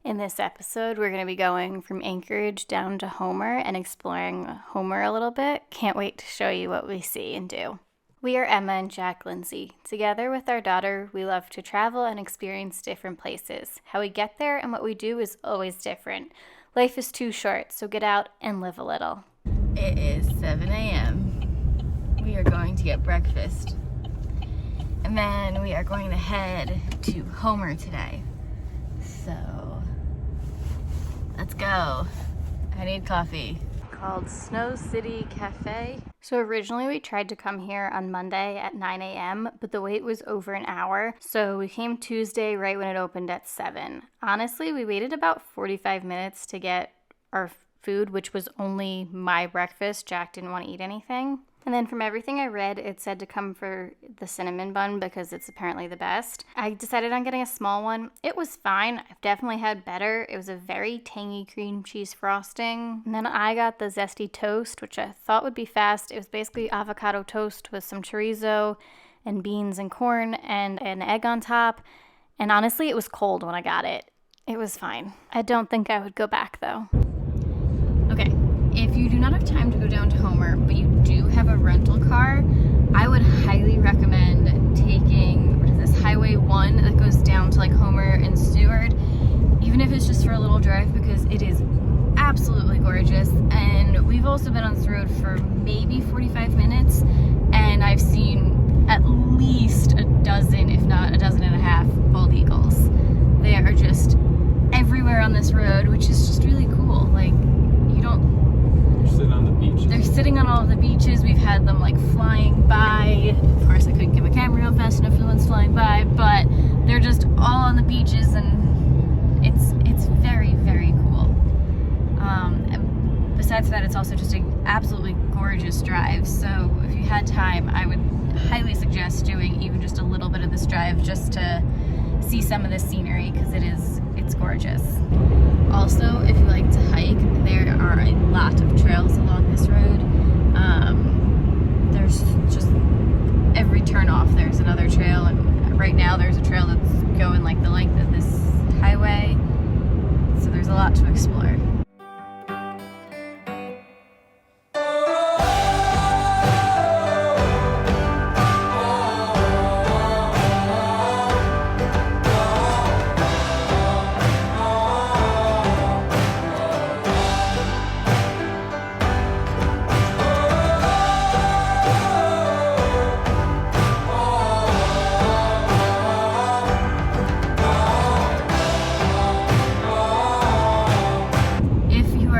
In this episode, we're going to be going from Anchorage down to Homer and exploring Homer a little bit. Can't wait to show you what we see and do. We are Emma and Jack Lindsay. Together with our daughter, we love to travel and experience different places. How we get there and what we do is always different. Life is too short, so get out and live a little. It is 7 a.m. We are going to get breakfast. And then we are going to head to Homer today. So, let's go. I need coffee. Called Snow City Cafe. So originally we tried to come here on Monday at 9 a.m., but the wait was over an hour. So we came Tuesday right when it opened at 7. Honestly, we waited about 45 minutes to get our food, which was only my breakfast. Jack didn't want to eat anything. And then from everything I read, it said to come for the cinnamon bun because it's apparently the best. I decided on getting a small one. It was fine. I've definitely had better. It was a very tangy cream cheese frosting. And then I got the zesty toast, which I thought would be fast. It was basically avocado toast with some chorizo and beans and corn and an egg on top. And honestly, it was cold when I got it. It was fine. I don't think I would go back though. Okay. If you do not have time to go down to Homer, but you do have a rental car, I would highly recommend taking, this, Highway 1 that goes down to like Homer and Stewart, even if it's just for a little drive, because it is absolutely gorgeous. And we've also been on this road for maybe 45 minutes, and I've seen at least a dozen, if not a dozen and a half, bald eagles. They are just everywhere on this road, which is just really cool. Like, you don't... Sitting on the beaches. They're sitting on all of the beaches. We've had them like flying by. Of course, I couldn't give a camera real fast enough for the ones flying by, but they're just all on the beaches, and it's very, very cool. And besides that, it's also just an absolutely gorgeous drive. So if you had time, I would highly suggest doing even just a little bit of this drive just to see some of the scenery, because it's gorgeous. Also, if you like to hike, there are a lot of trails along this road. There's just every turn off there's another trail, and right now there's a trail that's going like the length of this highway, so there's a lot to explore.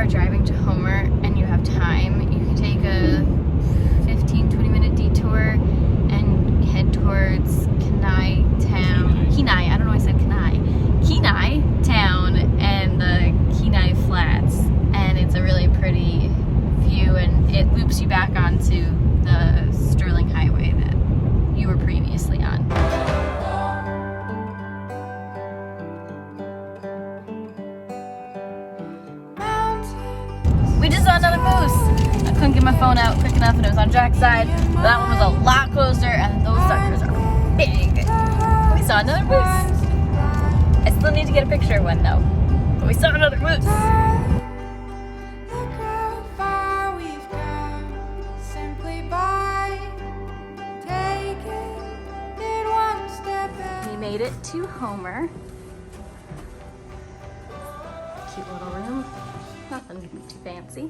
Driving to Homer and you have time, you can take a 15-20 minute detour and head towards Kenai Town. Kenai, I don't know why I said Kenai. Kenai Town and the Kenai Flats, and it's a really pretty view, and it loops you back onto the Sterling Highway that you were previously on. We just saw another moose. I couldn't get my phone out quick enough, and it was on Jack's side. But that one was a lot closer, and those suckers are big. We saw another moose. I still need to get a picture of one though. But we saw another moose. We made it to Homer. Cute little room. Nothing too fancy,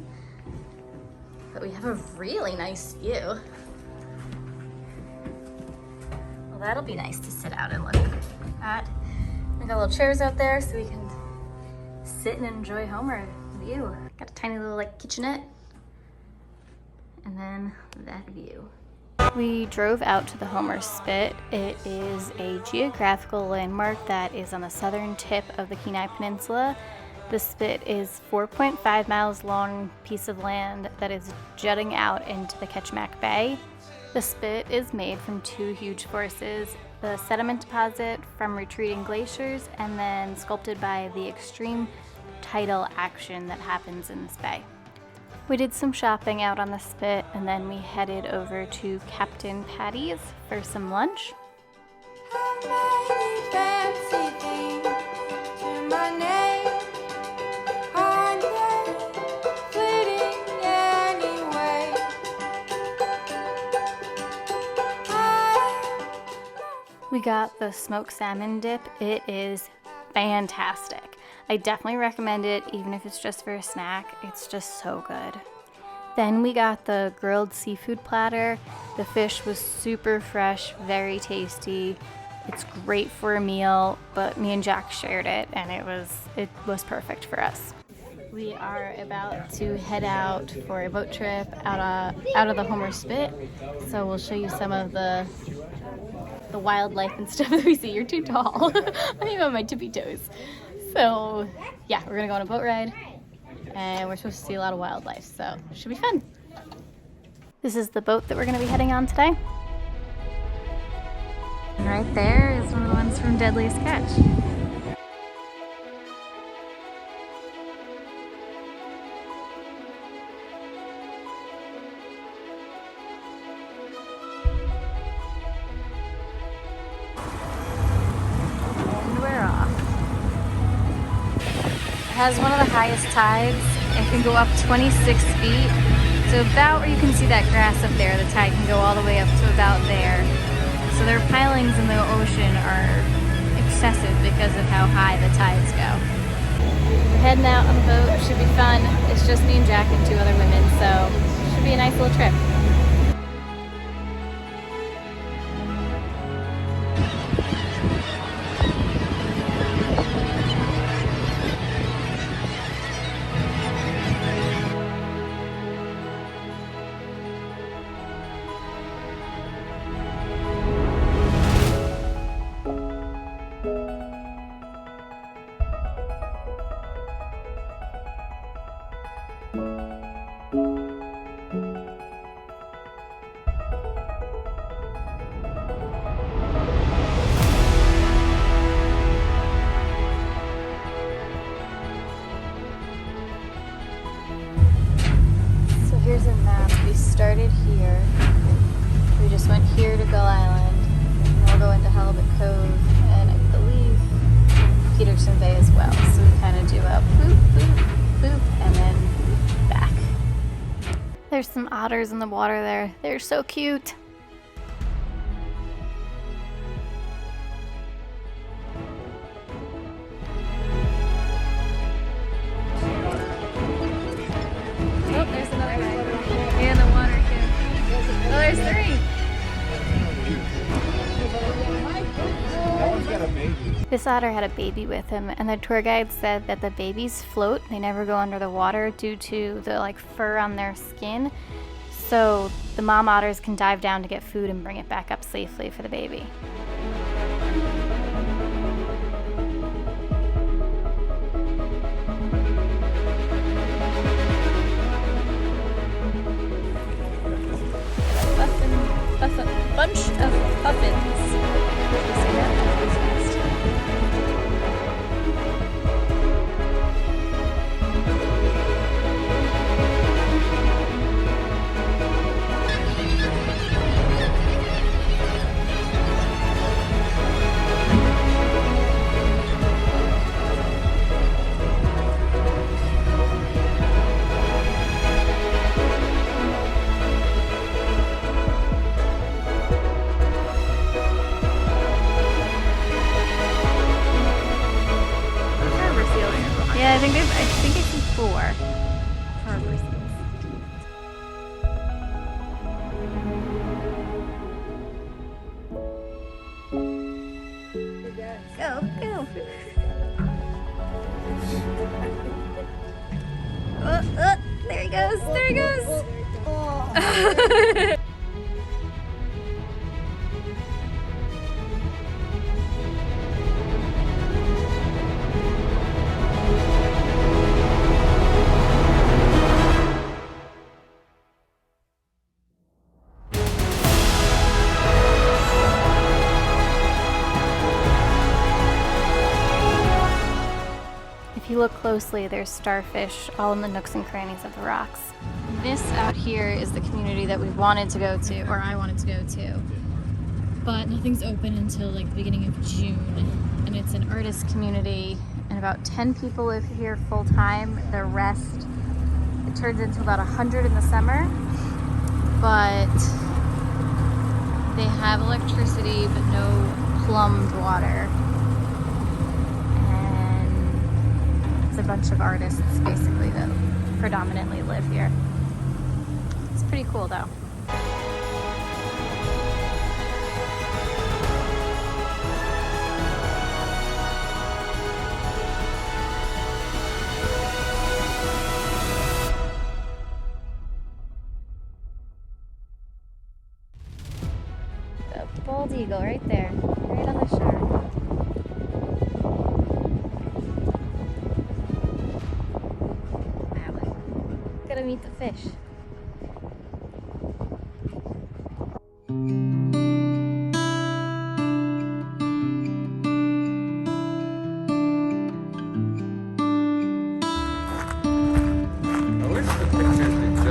but we have a really nice view. Well, that'll be nice to sit out and look at. We got little chairs out there so we can sit and enjoy Homer view. Got a tiny little like kitchenette, and then that view. We drove out to the Homer Spit. It is a geographical landmark that is on the southern tip of the Kenai Peninsula. The Spit is 4.5 miles long piece of land that is jutting out into the Ketchimack Bay. The Spit is made from two huge forces, the sediment deposit from retreating glaciers, and then sculpted by the extreme tidal action that happens in this bay. We did some shopping out on the Spit, and then we headed over to Captain Patty's for some lunch. How many fancy things to my name? We got the smoked salmon dip. It is fantastic. I definitely recommend it, even if it's just for a snack. It's just so good. Then we got the grilled seafood platter. The fish was super fresh, very tasty. It's great for a meal, but me and Jack shared it, and it was perfect for us. We are about to head out for a boat trip out of the Homer Spit. So we'll show you some of the wildlife and stuff that we see. You're too tall. I'm on my tippy toes. So yeah, we're gonna go on a boat ride, and we're supposed to see a lot of wildlife, so it should be fun. This is the boat that we're gonna be heading on today. And right there is one of the ones from Deadliest Catch. And we're off. It has one of the highest tides. It can go up 26 feet. So about where you can see that grass up there, the tide can go all the way up to about there. So their pilings in the ocean are excessive because of how high the tides go. We're heading out on the boat. It should be fun. It's just me and Jack and 2 other women, so it should be a nice little trip. Here's a map. We started here. We just went here to Gull Island. And we'll go into Halibut Cove and I believe Peterson Bay as well. So we kind of do a boop, boop, boop, and then back. There's some otters in the water there. They're so cute. This otter had a baby with him, and the tour guide said that the babies float. They never go under the water due to the fur on their skin. So the mom otters can dive down to get food and bring it back up safely for the baby. That's a bunch of puffins. Yeah, I think I see 4 harbor seals. Go. Oh, there he goes. If you look closely, there's starfish all in the nooks and crannies of the rocks. This out here is the community that we wanted to go to, or I wanted to go to. But nothing's open until the beginning of June. And it's an artist community, and about 10 people live here full time. The rest, it turns into about 100 in the summer. But they have electricity, but no plumbed water. And it's a bunch of artists basically that predominantly live here. It's pretty cool though. The bald eagle right there, right on the shore. Gotta meet the fish. I wish the pictures did justice to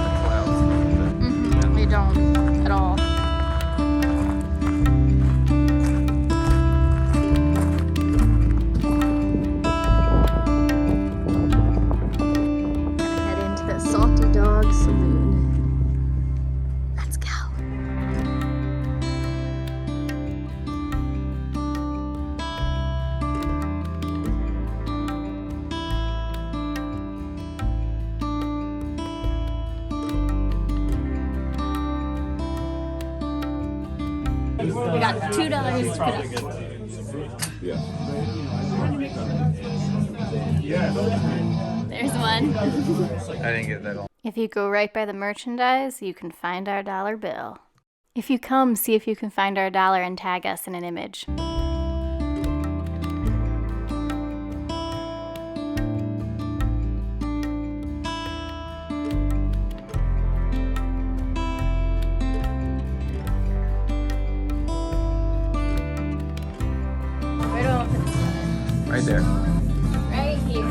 the clouds. They don't at all. Gonna head into the Salty Dog Saloon. Let's go. We got $2 to put up. There's one. I didn't get that all. If you go right by the merchandise, you can find our dollar bill. If you come, see if you can find our dollar and tag us in an image. Where do I want to put this one? Right there. Right here.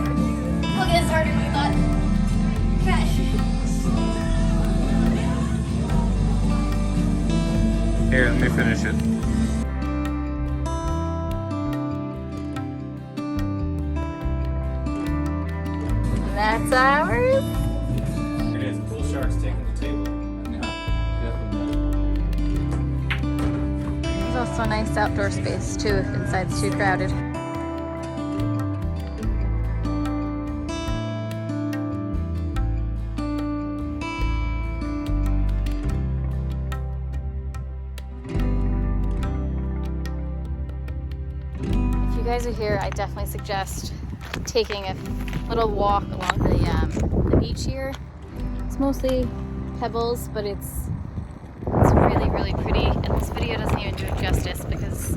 Look at this harder than we thought. Gosh. Here, let me finish it. That's ours. It is. Bull shark's taking the table. No, definitely There's also a nice outdoor space too if inside's too crowded. If you guys are here, I definitely suggest taking a little walk along the beach here. It's mostly pebbles, but it's really, really pretty, and this video doesn't even do it justice because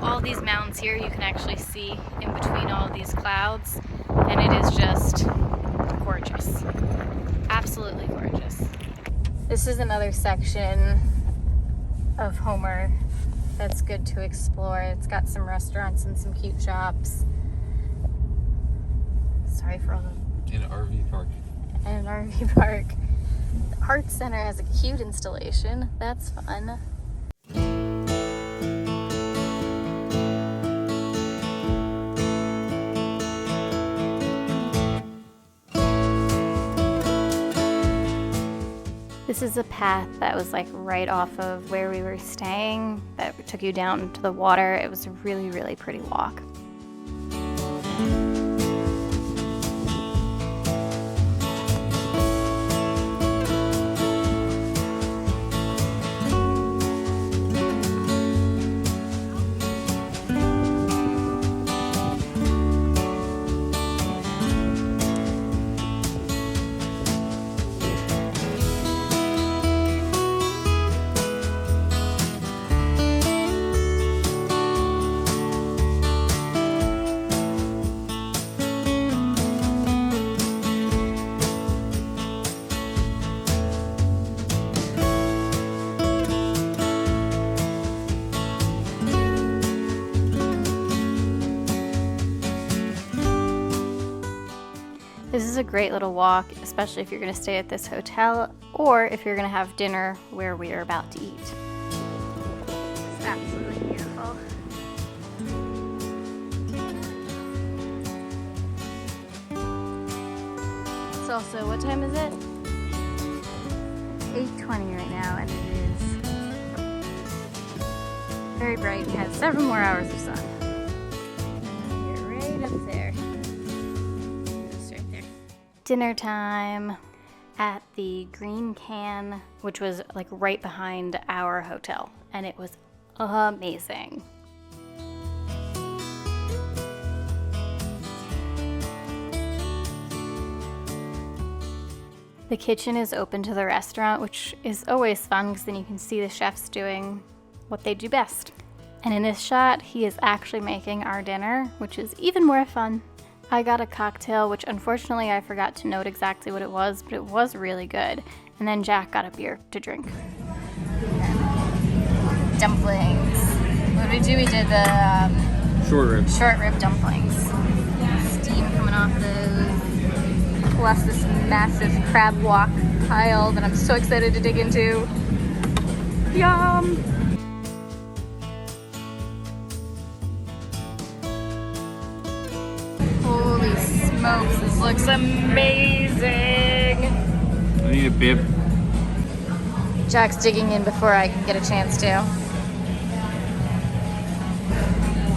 all these mountains here you can actually see in between all of these clouds, and it is just gorgeous. Absolutely gorgeous. This is another section of Homer that's good to explore. It's got some restaurants and some cute shops. Sorry for all the... In an RV park. And an RV park. The Art Center has a cute installation. That's fun. This is a path that was like right off of where we were staying that took you down to the water. It was a really, really pretty walk. This is a great little walk, especially if you're going to stay at this hotel or if you're going to have dinner where we are about to eat. It's absolutely beautiful. It's also, what time is it? 8:20 right now, and it is Very bright. We had several more hours of sun. And you're right up there. Just right there. Dinner time at the Green Can, which was like right behind our hotel, and it was amazing. The kitchen is open to the restaurant, which is always fun because then you can see the chefs doing what they do best. And in this shot, he is actually making our dinner, which is even more fun. I got a cocktail, which unfortunately I forgot to note exactly what it was, but it was really good. And then Jack got a beer to drink. Dumplings. What did we do? We did the short rib dumplings. Steam coming off those. Plus this massive crab walk pile that I'm so excited to dig into. Yum! Holy smokes, this looks amazing! I need a bib. Jack's digging in before I can get a chance to.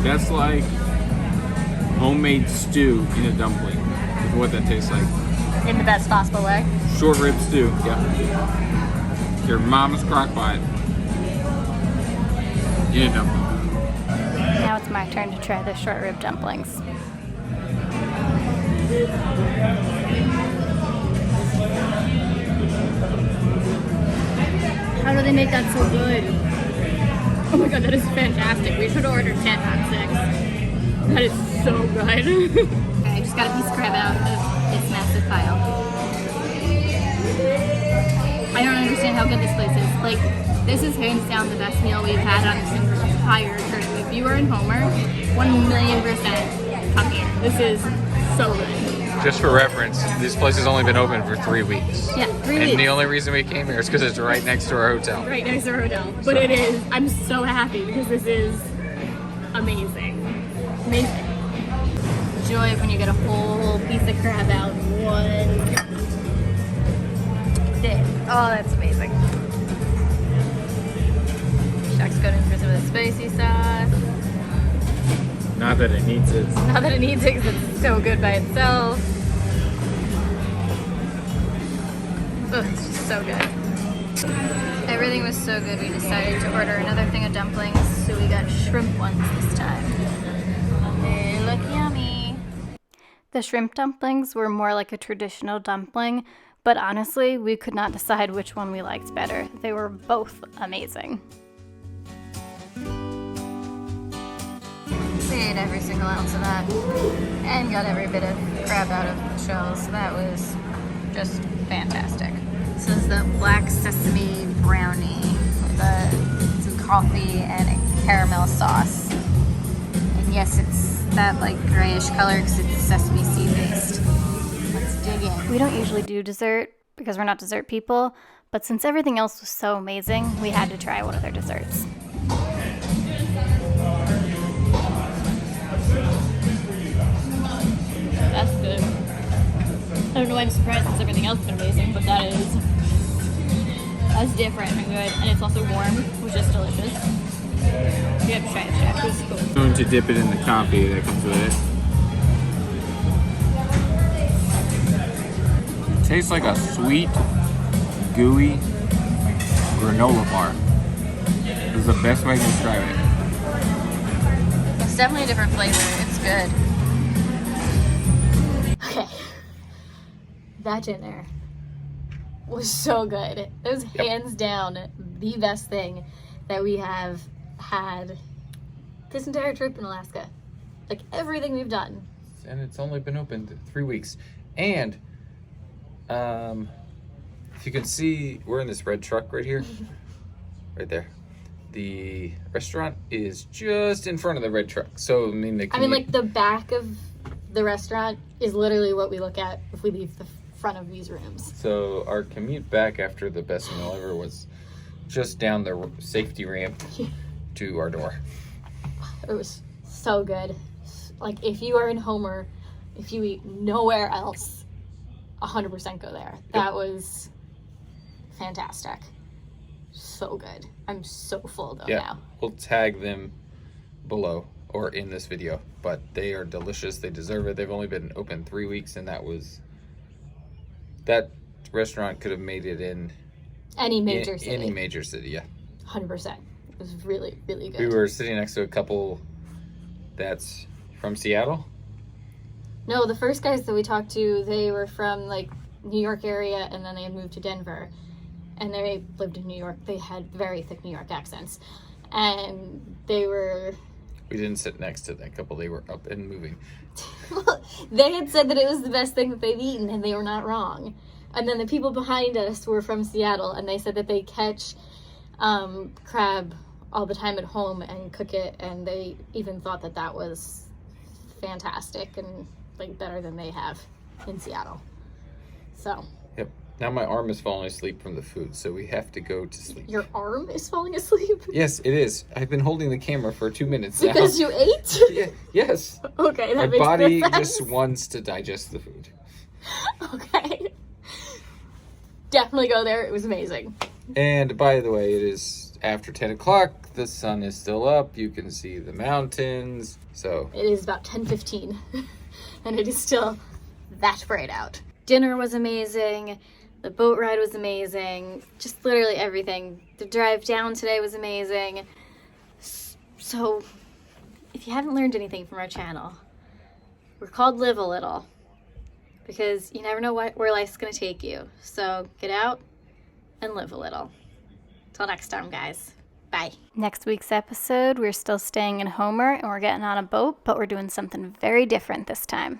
That's like homemade stew in a dumpling. Is what that tastes like. In the best possible way. Short rib stew, yeah. Your mama's crock pot. In a dumpling. Now it's my turn to try the short rib dumplings. How do they make that so good? Oh my god, that is fantastic. We should have ordered 10, not 6. That is so good. I just got a piece of crab out of this massive pile. I don't understand how good this place is. Like, this is hands down the best meal we've had on this entire trip. If you are in Homer, 1,000,000% come here. This is so good. Just for reference, this place has only been open for 3 weeks. Yeah, 3 weeks. And the only reason we came here is because it's right next to our hotel. Right next to our hotel. But it is, I'm so happy because this is amazing. Amazing. Joy when you get a whole piece of crab out in one dip. Oh, that's amazing. Jack's going in for some of the spicy sauce. Not that it needs it. Not that it needs it because it's so good by itself. Oh, it's just so good. Everything was so good we decided to order another thing of dumplings, so we got shrimp ones this time. They look yummy. The shrimp dumplings were more like a traditional dumpling, but honestly, we could not decide which one we liked better. They were both amazing. We ate every single ounce of that and got every bit of crab out of the shells. So that was just fantastic. This is the black sesame brownie with some coffee and a caramel sauce. And yes, it's that like grayish color because it's sesame seed based. Let's dig in. We don't usually do dessert because we're not dessert people, but since everything else was so amazing, we had to try one of their desserts. That's good. I don't know why I'm surprised since everything else has been amazing, but that's different and good. And it's also warm, which is delicious. You have to try it, Jack. It's cool. I'm going to dip it in the coffee that comes with it. It tastes like a sweet, gooey granola bar. This is the best way to describe it. It's definitely a different flavor. It's good. Okay. That dinner was so good. It was hands down the best thing that we have had this entire trip in Alaska. Like everything we've done. And it's only been open 3 weeks. And if you can see, we're in this red truck right here. Right there. The restaurant is just in front of the red truck. So, like the back of the restaurant is literally what we look at if we leave the front of these rooms. So our commute back after the best meal ever was just down the safety ramp to our door. It was so good. Like if you are in Homer, if you eat nowhere else, 100% go there. That was fantastic. so good. I'm so full though Yeah, now. we'll tag them below or in this video, but they are delicious. They deserve it. They've only been open 3 weeks, and that restaurant could have made it in Any major city. Any major city, yeah. 100%. It was really, really good. We were sitting next to a couple that's from Seattle. No, the first guys that we talked to, they were from like New York area, and then they had moved to Denver, and they lived in New York. They had very thick New York accents, and they were... We didn't sit next to that couple. They were up and moving. They had said that it was the best thing that they've eaten, and they were not wrong. And then the people behind us were from Seattle, and they said that they catch crab all the time at home and cook it, and they even thought that that was fantastic and like better than they have in Seattle. So. Yep. Now my arm is falling asleep from the food, so we have to go to sleep. Your arm is falling asleep? Yes, it is. I've been holding the camera for 2 minutes now. Because you ate? Yeah, yes. Okay, My that makes body sense. just wants to digest the food. Okay. Definitely go there. It was amazing. And by the way, it is after 10 o'clock. The sun is still up. You can see the mountains. So It is about 10:15, and it is still that bright out. Dinner was amazing. The boat ride was amazing. Just literally everything. The drive down today was amazing. So, if you haven't learned anything from our channel, we're called Live a Little, because you never know where life's going to take you. So, get out and live a little. Till next time, guys. Bye. Next week's episode, we're still staying in Homer and we're getting on a boat, but we're doing something very different this time.